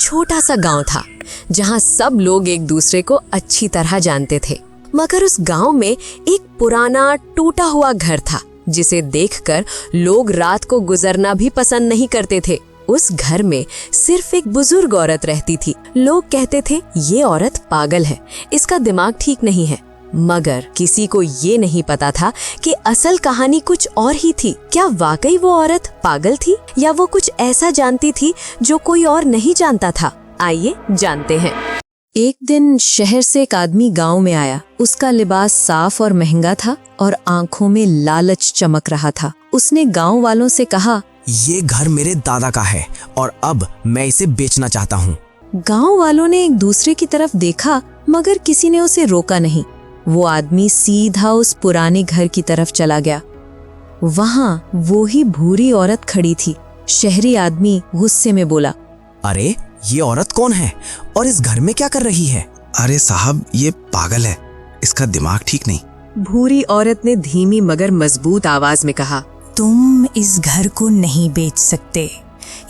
छोटा सा गांव था जहां सब लोग एक दूसरे को अच्छी तरह जानते थे। मगर उस गांव में एक पुराना टूटा हुआ घर था जिसे देखकर लोग रात को गुजरना भी पसंद नहीं करते थे। उस घर में सिर्फ एक बुजुर्ग औरत रहती थी। लोग कहते थे ये औरत पागल है, इसका दिमाग ठीक नहीं है। मगर किसी को ये नहीं पता था कि असल कहानी कुछ और ही थी। क्या वाकई वो औरत पागल थी या वो कुछ ऐसा जानती थी जो कोई और नहीं जानता था? आइए जानते हैं। एक दिन शहर से एक आदमी गांव में आया। उसका लिबास साफ और महंगा था और आंखों में लालच चमक रहा था। उसने गांव वालों से कहा, ये घर मेरे दादा का है और अब मैं इसे बेचना चाहता हूँ। गांव वालों ने एक दूसरे की तरफ देखा मगर किसी ने उसे रोका नहीं। वो आदमी सीधा उस पुराने घर की तरफ चला गया। वहाँ वो ही भूरी औरत खड़ी थी। शहरी आदमी गुस्से में बोला, अरे ये औरत कौन है और इस घर में क्या कर रही है? अरे साहब, ये पागल है, इसका दिमाग ठीक नहीं। भूरी औरत ने धीमी मगर मजबूत आवाज में कहा, तुम इस घर को नहीं बेच सकते,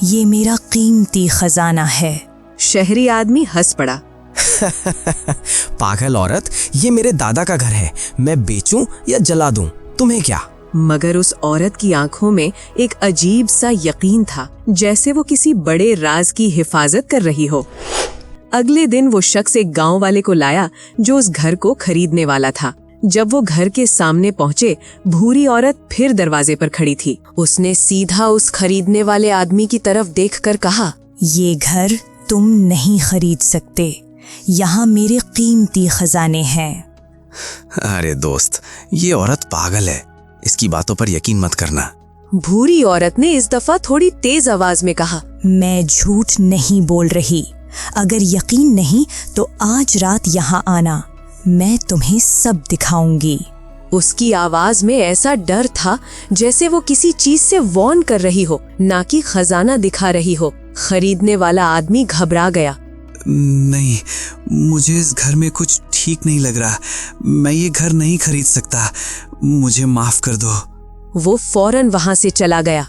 ये मेरा कीमती खजाना है। शहरी आदमी हंस पड़ा। पागल औरत, ये मेरे दादा का घर है, मैं बेचूं या जला दूं, तुम्हें क्या? मगर उस औरत की आंखों में एक अजीब सा यकीन था, जैसे वो किसी बड़े राज की हिफाजत कर रही हो। अगले दिन वो शख्स एक गांव वाले को लाया जो उस घर को खरीदने वाला था। जब वो घर के सामने पहुंचे, भूरी औरत फिर दरवाजे पर खड़ी थी। उसने सीधा उस खरीदने वाले आदमी की तरफ देखकर कहा, ये घर तुम नहीं खरीद सकते, यहाँ मेरे कीमती खजाने हैं। अरे दोस्त, ये औरत पागल है, इसकी बातों पर यकीन मत करना। भूरी औरत ने इस दफा थोड़ी तेज आवाज में कहा, मैं झूठ नहीं बोल रही, अगर यकीन नहीं तो आज रात यहाँ आना, मैं तुम्हें सब दिखाऊंगी। उसकी आवाज में ऐसा डर था जैसे वो किसी चीज से वार्न कर रही हो, ना कि खजाना दिखा रही हो। खरीदने वाला आदमी घबरा गया। नहीं, मुझे इस घर में कुछ ठीक नहीं लग रहा, मैं ये घर नहीं खरीद सकता, मुझे माफ कर दो। वो फौरन वहां से चला गया।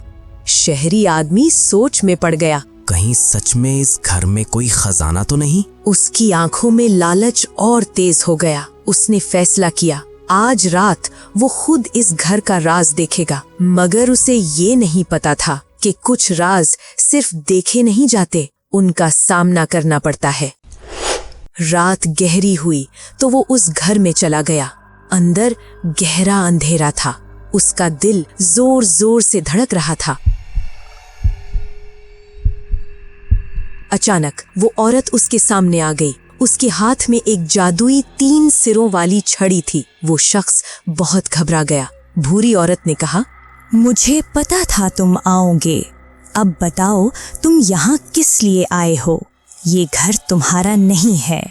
शहरी आदमी सोच में पड़ गया। कहीं सच में इस घर में कोई खजाना तो नहीं? उसकी आंखों में लालच और तेज हो गया। उसने फैसला किया, आज रात वो खुद इस घर का राज देखेगा। मगर उसे ये नहीं पता था कि कुछ राज सिर्फ देखे नहीं जाते, उनका सामना करना पड़ता है। रात गहरी हुई तो वो उस घर में चला गया। अंदर गहरा अंधेरा था। उसका दिल जोर जोर से धड़क रहा था। अचानक वो औरत उसके सामने आ गई। उसके हाथ में एक जादुई 3 सिरों वाली छड़ी थी। वो शख्स बहुत घबरा गया। भूरी औरत ने कहा, मुझे पता था तुम आओगे, अब बताओ तुम यहाँ किस लिए आए हो? ये घर तुम्हारा नहीं है।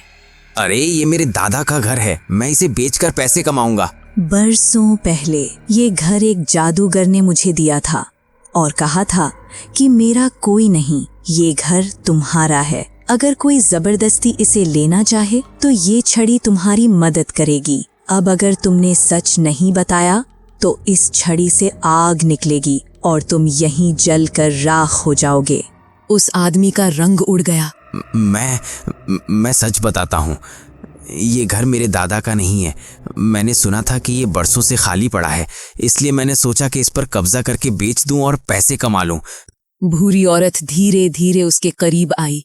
अरे ये मेरे दादा का घर है, मैं इसे बेचकर पैसे कमाऊंगा। बरसों पहले ये घर एक जादूगर ने मुझे दिया था और कहा था कि मेरा कोई नहीं, ये घर तुम्हारा है। अगर कोई जबरदस्ती इसे लेना चाहे तो ये छड़ी तुम्हारी मदद करेगी। अब अगर तुमने सच नहीं बताया तो इस छड़ी से आग निकलेगी और तुम यहीं जलकर राख हो जाओगे। उस आदमी का रंग उड़ गया। मैं सच बताता हूँ, ये घर मेरे दादा का नहीं है। मैंने सुना था कि ये बरसों से खाली पड़ा है, इसलिए मैंने सोचा कि इस पर कब्जा करके बेच दूं और पैसे कमा लूं। भूरी औरत धीरे धीरे उसके करीब आई।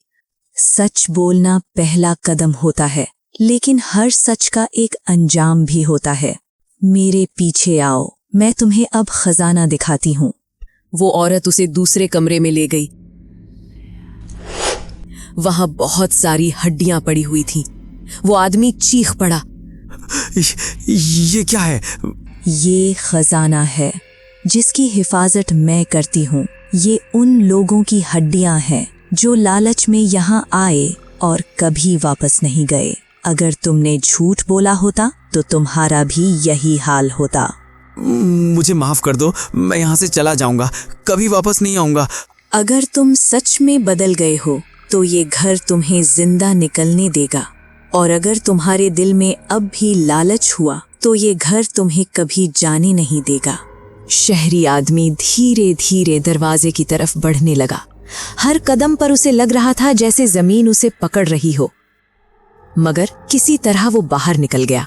सच बोलना पहला कदम होता है, लेकिन हर सच का एक अंजाम भी होता है। मेरे पीछे आओ, मैं तुम्हें अब खजाना दिखाती हूँ। वो औरत उसे दूसरे कमरे में ले गई। वहां बहुत सारी हड्डियां पड़ी हुई थीं। वो आदमी चीख पड़ा, ये क्या है? ये खजाना है जिसकी हिफाजत मैं करती हूँ। ये उन लोगों की हड्डियां हैं जो लालच में यहाँ आए और कभी वापस नहीं गए। अगर तुमने झूठ बोला होता तो तुम्हारा भी यही हाल होता। मुझे माफ कर दो, मैं यहाँ से चला जाऊंगा, कभी वापस नहीं आऊंगा। अगर तुम सच में बदल गए हो तो ये घर तुम्हें जिंदा निकलने देगा, और अगर तुम्हारे दिल में अब भी लालच हुआ तो ये घर तुम्हें कभी जाने नहीं देगा। शहरी आदमी धीरे धीरे दरवाजे की तरफ बढ़ने लगा। हर कदम पर उसे लग रहा था जैसे जमीन उसे पकड़ रही हो, मगर किसी तरह वो बाहर निकल गया।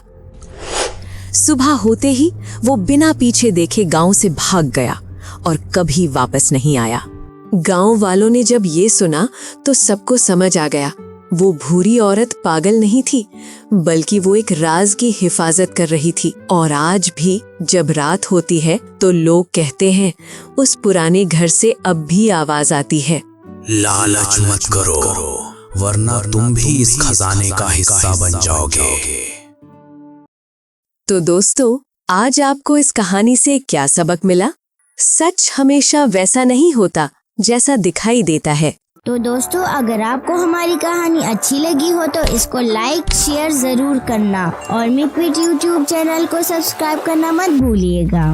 सुबह होते ही वो बिना पीछे देखे गांव से भाग गया और कभी वापस नहीं आया। गांव वालों ने जब ये सुना तो सबको समझ आ गया, वो भूरी औरत पागल नहीं थी, बल्कि वो एक राज की हिफाजत कर रही थी। और आज भी जब रात होती है तो लोग कहते हैं उस पुराने घर से अब भी आवाज आती है, लालच मत करो, वरना तुम भी इस खजाने का हिस्सा बन जाओगे। तो दोस्तों, आज आपको इस कहानी से क्या सबक मिला? सच हमेशा वैसा नहीं होता जैसा दिखाई देता है। तो दोस्तों, अगर आपको हमारी कहानी अच्छी लगी हो तो इसको लाइक शेयर जरूर करना और मिक्विट यूट्यूब चैनल को सब्सक्राइब करना मत भूलिएगा।